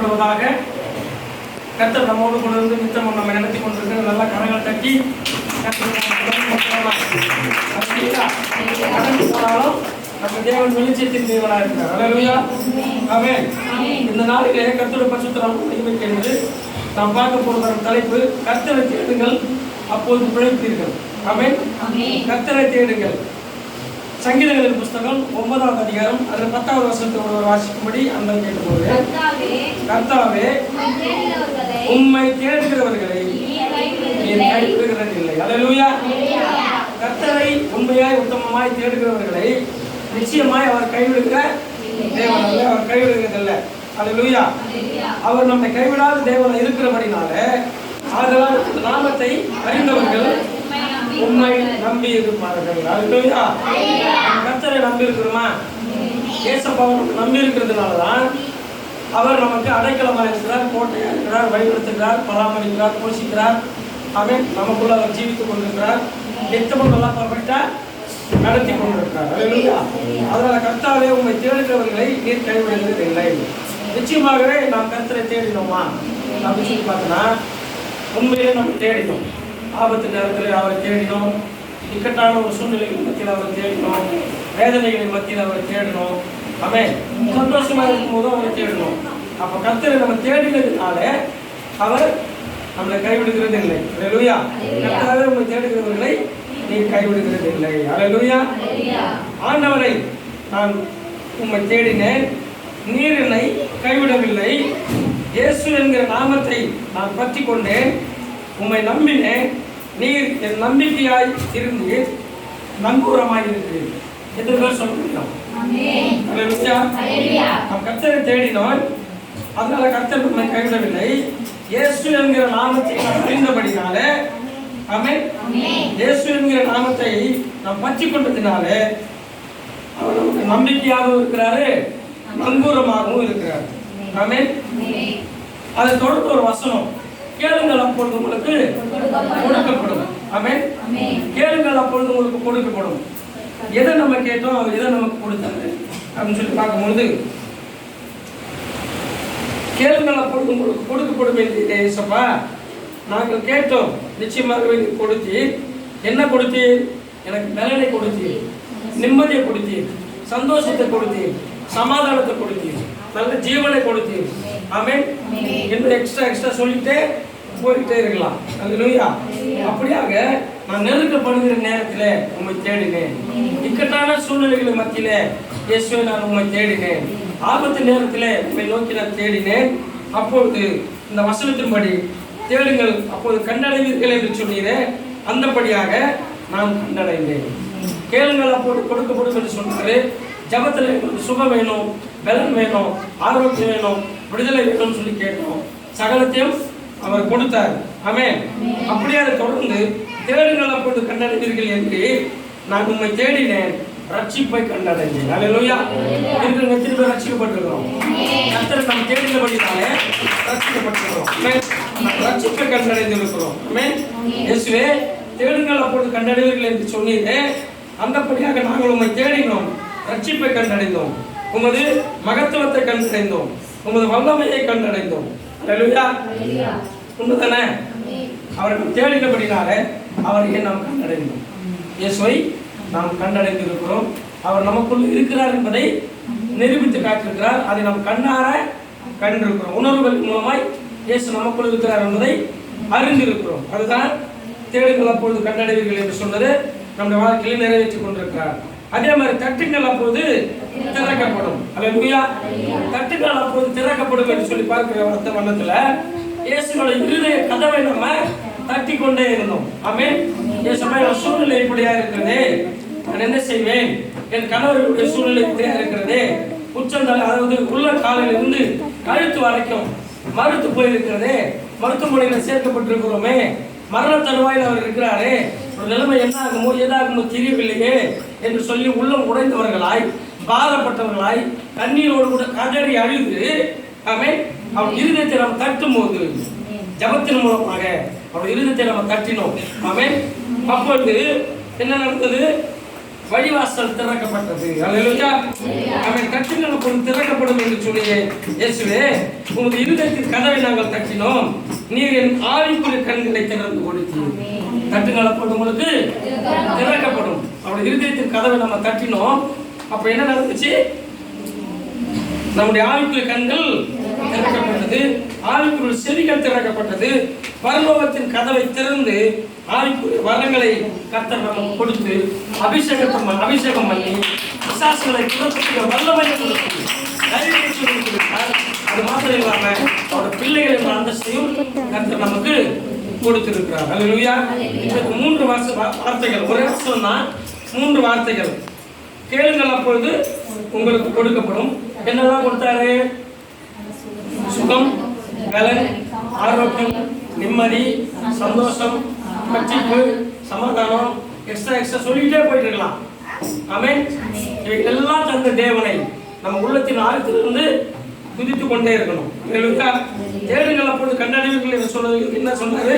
மகிமைப்படுவதாக. கர்த்தர் நம்மோடு கூட இருந்து நித்தமும் நம்ம நினைத்து கொண்டிருக்கிற நல்ல கரங்கள் தட்டி கடந்து போனாலும் நம்ம தேவன் வெளிச்சத்தின் தேவனாக இருக்கிறார். அல்லேலூயா, ஆமென். இந்த நாளிலே கர்த்தருடைய பரிசுத்த நாமம் மகிமைப்படுவது. நாம் பார்க்க போகிற தலைப்பு கர்த்தரை தேடுங்கள் அப்போது பிழைப்பீர்கள். ஆமென். கர்த்தரை தேடுங்கள். சங்கீதங்களின் புஸ்தகம் 9ஆம் அதிகாரம் அதில் 10வது வசனத்தோடு வாசிக்கும்படி அந்த கேட்கும்போது, கர்த்தாவே உம்மை தேடுகிறவர்களை நீர் கைவிடுகிறதில்லை. அல்லேலூயா. கர்த்தரை உண்மையாய் உத்தமமாய் தேடுகிறவர்களை நிச்சயமாய் அவர் கைவிடுகிற தேவன் அல்ல, அவர் கைவிடுகிறதில்லை. அல்லேலூயா. அவர் நம்மை கைவிடாத தேவன் இருக்கிறபடினால ஆதலால் நாமத்தை அறிந்தவர்கள் உண்மை நம்பி இருப்பார்கள். அல்லேலூயா. கர்த்தரை நம்பி இருக்கிறோமா? ஏசப்பாவை நம்பி இருக்கிறதுனாலதான் அவர் நமக்கு அடைக்கலமாக இருக்கிறார், கோட்டையாக இருக்கிறார், வழிநடத்துகிறார், பராமரிக்கிறார், போஷிக்கிறார். அவன் நமக்குள்ள அவர் ஜீவித்துக் கொண்டிருக்கிறார். நித்தமும் நல்லா பர்ஃபெக்டா நடத்தி கொண்டிருக்கிறார். அல்லேலூயா. அதனால கர்த்தாவே உண்மை தேடுகிறவர்களை நீர் கைவிடுகிறது இல்லை. நிச்சயமாகவே நாம் கர்த்தரை தேடினோமா அப்படின்னு சொல்லி பார்த்தோன்னா உண்மையிலே நம்ம தேடினோம். ஆபத்து நேரத்தில் அவரை தேடினோம். இக்கட்டான ஒரு சூழ்நிலைகள் மத்தியில் அவரை தேடினோம். வேதனைகளின் மத்தியில் அவரை தேடினோம். ஆமென். சந்தோஷமாக இருக்கும்போது அவரை தேடினோம். அப்போ கர்த்தரை நம்ம தேடினதுனால அவர் நம்மளை கைவிடுகிறது இல்லை. அல்லேலூயா. கர்த்தரை உண்மை தேடுகிறவர்களை நீ கைவிடுகிறது இல்லை. அல்லேலூயா. ஆண்டவரை நான் உம்மை தேடினேன், நீர் என்னை கைவிடவில்லை. இயேசு என்கிற நாமத்தை நான் பற்றி கொண்டேன், உம்மை நம்பினேன், நீர் என் நம்பிக்கையாய் இருந்து நங்கூரமாய் இருக்கிறேன் என்று சொல்ல முடியும். நாம் கர்த்தரை தேடினோம், அதனால கர்த்தர் நம்மை கைவிடவில்லை. இயேசு என்கிற நாமத்தை நாம் அறிந்தபடினால, ஆமென், இயேசு என்கிற நாமத்தை நாம் பற்றி கொண்டதினால அவர் நமக்கு நம்பிக்கையாகவும் இருக்கிறாரு, நங்கூரமாகவும் இருக்கிறார். ஆமென். அதை தொடர்ந்து ஒரு வசனம், கேளுங்கள் அப்பொழுது உங்களுக்கு கொடுக்கப்படும். ஆமென். கேளுங்கள் அப்பொழுது உங்களுக்கு கொடுக்கப்படும். எதை நம்ம கேட்டோம் அவர் எதை நமக்கு கொடுத்தாரு அப்படின்னு சொல்லி பார்க்கும்பொழுது, கேளுங்கள் அப்பொழுது உங்களுக்கு கொடுக்கப்படும் என்று ஏசப்பா நாங்கள் கேட்டோம், நிச்சயமாகவே நீ கொடுத்தீர். என்ன கொடுத்தீர்? எனக்கு பலனை கொடுத்தீர், நிம்மதியை கொடுத்தீர், சந்தோஷத்தை கொடுத்தீர், சமாதானத்தை கொடுத்தீர், நல்ல ஜீவனை கொடுத்தீர். ஆமென். இன்னும் எக்ஸ்ட்ரா சொல்லிட்டே போயிட்டே இருக்கலாம். அல்லேலூயா. அப்படியாக நான் நெருக்கப்படுகிற நேரத்தில் உம்மை தேடினேன். இக்கட்டான சூழ்நிலைகளின் மத்தியில இயேசுவை நான் உம்மை தேடினேன். ஆபத்து நேரத்தில் உம்மை நோக்கி நான் தேடினேன். அப்பொழுது இந்த வசனத்தின்படி தேடுங்கள் அப்போது கண்டடைவீர்கள் என்று சொன்னீரே, அந்தபடியாக நான் கண்டடைந்தேன். கேளுங்கள் அப்போது கொடுக்கப்படும் என்று சொன்னாரு. ஜபத்தில் எங்களுக்கு சுகம் வேணும், பலன் வேணும், ஆரோக்கியம் வேணும், விடுதலை வேணும்னு சொல்லி கேட்டோம். சகலத்தையும் அவர் கொடுத்தார். ஆமென். அப்படியே அதை தொடர்ந்து தேடுங்கள் அப்பொழுது கண்டடைவீர்கள் என்று நான் உண்மை தேடினேன், ரட்சிப்பை கண்டடைந்தேன். அல்லேலூயா. இருக்கிற எத்தனை பேர் ரட்சிக்கப்பட்டிருக்கிறோம்? கர்த்தரை நாம் தேடினபடினாலே ரட்சிக்கப்பட்டிருக்கிறோம். ரட்சிப்பை கண்டடைந்திருக்கிறோம். ஆமென். இயேசுவே தேடுங்கள் அப்பொழுது கண்டடைவீர்கள் என்று சொன்னீரே, அந்தபடியாக நாங்கள் உண்மை தேடினோம், ரட்சிப்பை கண்டடைந்தோம், உமது மகத்துவத்தை கண்டடைந்தோம், உமது வல்லமையை கண்டடைந்தோம். அல்லேலூயா. உண்மைதானே? அவர்கள் தேடினபடினால அவரையே நாம் கண்டடைந்தோம். இயேசுவை நாம் கண்டடைந்திருக்கிறோம். அவர் நமக்குள் இருக்கிறார் என்பதை நிரூபித்து காட்டிருக்கிறார். அதை நாம் கண்ணார கண்டிருக்கிறோம். உணர்வுகள் மூலமாய் இயேசு நமக்குள் இருக்கிறார் என்பதை அறிந்திருக்கிறோம். அதுதான் தேடுங்கள் அப்பொழுது கண்டடைவீர்கள் என்று சொன்னது நம்முடைய வாழ்க்கையில் நிறைவேற்றிக் கொண்டிருக்கிறார். அதே மாதிரி தட்டுங்கள் அப்போது திறக்கப்படும். அல்லேலூயா. தட்டுங்கள் அப்போது திறக்கப்படும் என்று சொல்லி பார்க்கிற வண்ணத்துல இயேசுவோட இருதய கதவை நம்ம தட்டி கொண்டே இருந்தோம். ஆமென். இயேசுவே சூழ்நிலை இப்படியா இருக்கிறதே, நான் என்ன செய்வேன்? என் கணவருடைய சூழ்நிலை இப்படியா இருக்கிறதே, உச்சந்தலை அதாவது உள்ள காலிலிருந்து கழுத்து வரைக்கும் மறுத்து போயிருக்கிறதே, மருத்துவமனையில் சேர்க்கப்பட்டிருக்கிறோமே, மரண தருவாயில் அவர் இருக்கிறாரே, ஒரு நிலைமை என்ன ஆகுமோ ஏதாகுமோ தெரியவில்லையே என்று சொல்லி உள்ளம் உடைந்தவர்களாய், பாரப்பட்டவர்களாய், கண்ணீரோடு கூட கதறி அழுது, ஆமென், அவர் இருதயத்தை நாம் தட்டும் போது ஜபத்தின் மூலமாக அவர் இருதயத்தை நம்ம தட்டினோம். ஆமென். அப்பொழுது என்ன நடந்தது? வழிவாசல் திறக்கப்பட்டது. அல்லேலூயா. அவன் தட்டுங்கள் அப்பொழுது திறக்கப்படும் என்று சொல்லியே, இயேசுவே உமது இருதயத்தின் கதவை நாங்கள் தட்டினோம், நீர் என் ஆவிக்குரிய கண்களை திறந்து கொடுத்தீர். தட்டுங்கள் அப்பொழுது உங்களுக்கு திறக்கப்படும். அவருடைய இருதயத்தின் கதவை நம்ம தட்டினோம். அப்ப என்ன நடந்துச்சு? நம்முடைய ஆவிக்குரிய கண்கள் திறக்கப்பட்டது, ஆவிக்குரிய செவிகள் திறக்கப்பட்டது, பரலோகத்தின் கதவை திறந்து ஆவிக்குரிய வரங்களை கர்த்தர் நமக்கு கொடுத்து அபிஷேகம் பண்ணி பிசாசுகளை துரத்துகிற வல்லமையை கொடுத்து தைரியத்தை கொடுத்தார். அது மாத்திரம் இல்லாம அவருடைய பிள்ளைகள் என்ற அந்தஸ்தையும் கர்த்தர் நமக்கு கொடுத்திருக்கிறார். அல்லேலூயா. இதற்கு 3 வார்த்தைகள், ஒரே வருஷம் தான் 3 வார்த்தைகள். கேளுங்கள் அப்பொழுது உங்களுக்கு கொடுக்கப்படும். என்னெல்லாம் கொடுத்தாரு? சுகம், பலன், ஆரோக்கியம், நிம்மதி, சந்தோஷம், ரட்சிப்பு, சமாதானம், எக்ஸ்ட்ரா சொல்லிட்டே போயிட்டு இருக்கலாம். ஆமென். எல்லாம் தந்த தேவனை நம்ம உள்ளத்தின் ஆழத்திலிருந்து துதித்து கொண்டே இருக்கணும். தேடுங்கள் அப்பொழுது கண்டடைவீர்கள் என்று சொன்னது என்ன சொன்னாரு?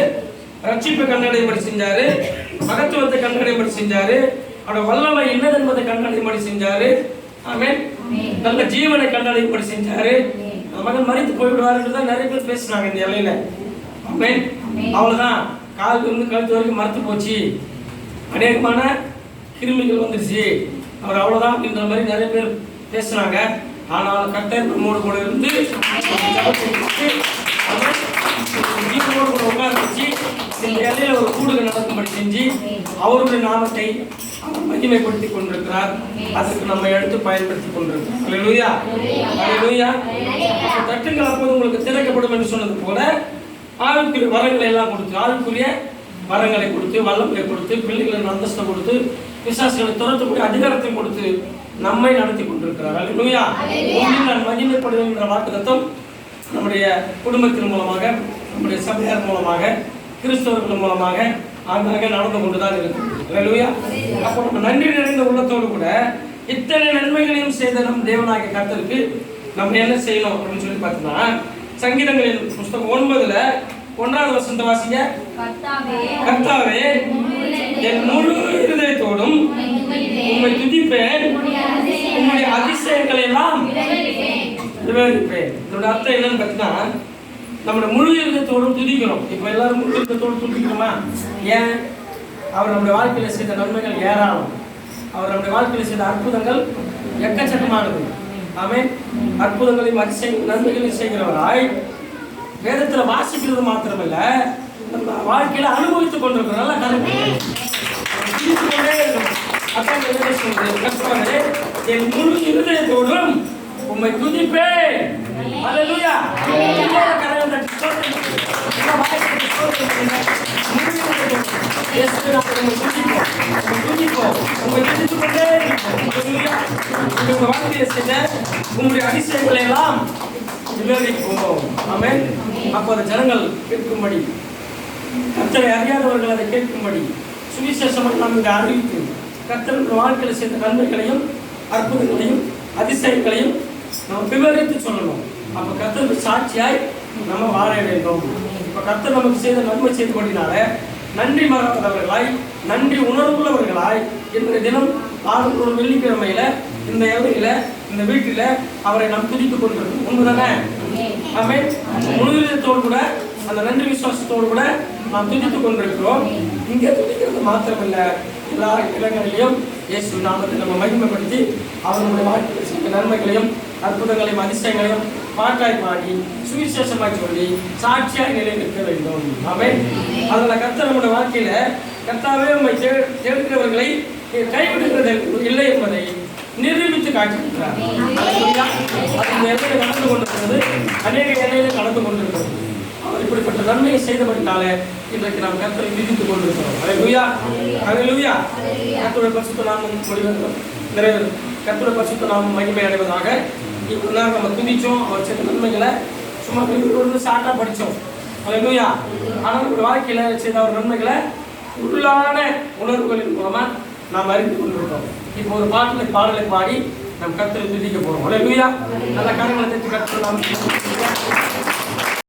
ரட்சிப்பை கண்டடையும்படி செஞ்சாரு, மகத்துவத்தை கண்டடையும்படி செஞ்சாரு, அவரோட வல்லமை என்னது என்பதை கண்டடையும்படி செஞ்சாரு. ஆமென். நல்ல ஜீவனை கண்டடையும்படி செஞ்சாரு. மகன் மறித்து போய்விடுவார் என்று தான் நிறைய பேர் பேசினாங்க இந்த எல்லையில. ஆமென். அவ்வளவுதான், காலுக்கு இருந்து கழுத்து வரைக்கும் மறுத்து போச்சு, அநேகமான கிருமிகள் வந்துருச்சு, அவர் அவ்வளவுதான் அப்படின்ற மாதிரி நிறைய பேர் பேசினாங்க. ஆனால் கர்த்தர் நம்மோடு கூட இருந்து ஜீவனோடு கூட உட்கார வச்சு இந்த எல்லையில ஒரு கூடுதல் நடக்கும்படி செஞ்சு அவருடைய நாமத்தை அவர் மகிமைப்படுத்திக் கொண்டிருக்கிறார். அதுக்கு நம்ம எடுத்து பயன்படுத்திக் கொண்டிருக்கிறோம். அல்லேலூயா. அல்லேலூயா. தட்டுங்கள் அப்போது உங்களுக்கு திறக்கப்படும் என்று சொன்னது போல ஆவிக்குரிய வரங்களை எல்லாம் கொடுத்து, ஆவிக்குரிய வரங்களை கொடுத்து, வல்லமையை கொடுத்து, பிள்ளைகளின் அந்தஸ்தை கொடுத்து, பிசாசுகளை துரத்தக்கூடிய அதிகாரத்தை கொடுத்து நம்மை நடத்தி கொண்டிருக்கிறார். அல்லேலூயா. நான் மகிமைப்படுவேன் என்ற வாக்குத்தத்தம் நம்முடைய குடும்பத்தின் மூலமாக, நம்முடைய சபையார் மூலமாக, கிறிஸ்தவர்கள் மூலமாக ஆங்காக நடந்து கொண்டுதான் இருக்கு. அல்லேலூயா. அப்போ நம்ம நன்றி நிறைந்த உள்ளத்தோடு கூட இத்தனை நன்மைகளையும் செய்த நம் தேவனாகிய கர்த்தருக்கு நம்ம என்ன செய்யணும் அப்படின்னு சொல்லி பார்த்தோம்னா, சங்கீதங்களின் புஸ்தகம் 9ல் 1வது வசனத்தை வாசிங்க. கர்த்தாவே என் முழு இருதயத்தோடும் உம்மை துதிப்பேன், உம்முடைய அதிசயங்களை எல்லாம் விவரிப்பேன். இதோட அர்த்தம் என்னன்னு பார்த்தீங்கன்னா, நம்மளோட முழு இருதயத்தோடும் துதிக்கிறோம். இப்போ எல்லாரும் முழு இருதயத்தோடு துதிக்கிறோமா? ஏன்? அவர் நம்முடைய வாழ்க்கையில செய்த நன்மைகள் ஏராளம், அவர் நம்முடைய வாழ்க்கையில செய்த அற்புதங்கள் எக்கச்சக்கமானது. ஆமென். அற்புதங்களையும் அதிசயம் நன்மைகளையும் செய்கிறவராய் வேதத்துல வாசிக்கிறது மாத்திரமல்ல, நம்ம வாழ்க்கையில அனுபவித்துக் கொண்டிருக்கிறோம். நல்லா கருத்து என் முழு இருதயத்தோடும் உம்மை துதிப்பேன். அல்லேலூயா. உங்களுடைய அதிசயங்களை எல்லாம் விவரிப்போம். ஆமென். அப்போது ஜனங்கள் கேட்கும்படி, கர்த்தரை அறியாதவர்கள் அதை கேட்கும்படி சுவிசேஷம் நாம் இங்கே அறிவித்து கர்த்தர் வாழ்க்கையில் செய்த நன்மைகளையும் அற்புதங்களையும் அதிசயங்களையும் நாம் விவரித்து சொல்லணும். அப்போ கர்த்தருக்கு சாட்சியாய் நம்ம வாழ வேண்டும். இப்போ கர்த்தர் நமக்கு செய்த நன்மை செய்து கொண்டினால நன்றி மறந்தவர்களாய், நன்றி உணர்வுள்ளவர்களாய் இன்றைய தினம் ஆறு வெள்ளிக்கிழமையில இந்த எல்லையில இந்த வீட்டில அவரை நாம் துதித்துக் கொண்டிருக்கோம். உண்மைதானே? ஆமென். முழுவதோடு கூட அந்த நன்றி விசுவாசத்தோடு கூட நாம் துதித்துக் கொண்டிருக்கிறோம். இங்கே துதிக்கிறது மாத்திரமில்லை, எல்லா இடங்களிலையும் இயேசு நாமத்தை நம்ம மகிமைப்படுத்தி அவர்களுடைய வாழ்க்கையில் செய்த நன்மைகளையும் அற்புதங்களையும் அதிசயங்களையும் பாட்டாய் பாடி சுவிசேஷமாய் சொல்லி சாட்சியாய் நிலைநிற்க வேண்டும். ஆமென். அதில் கர்த்தர் நம்முடைய வாழ்க்கையில கர்த்தாவே உம்மை தேடுகிறவர்களை கைவிடுகிறது இல்லை என்பதை நிரூபித்து காட்டியிருக்கிறார். அது எல்லையில் நடந்து கொண்டிருக்கிறது, அநேக எல்லையில கடந்து கொண்டிருக்கிறது. அவர் இப்படிப்பட்ட நன்மையை செய்தபடினாலே இன்றைக்கு நாம் கர்த்தரை விதித்துக் கொண்டிருக்கிறோம். அல்லேலூயா. அல்லேலூயா. கர்த்தருடைய பரிசுத்த நாமம் நிறைவேறும். கர்த்தருடைய பரிசுத்த நாமம் மகிமை அடைவதாக. இவ்வளவு நேரம் நம்ம துதிச்சோம், அவர் செய்த நன்மைகளை சும்மா சாட்டா படித்தோம். அல்லேலூயா. ஆனால் ஒரு வாழ்க்கையில செய்த அவர் நன்மைகளை உள்ளான உணர்வுகளின் மூலமா நாம் அறிந்து கொண்டிருக்கோம். இப்போ ஒரு பாடலை பாடி நம் கர்த்தரை துதிக்க போறோம். அல்லேலூயா. நல்ல காரியங்களை தெரிஞ்சு கர்த்தர் நாம்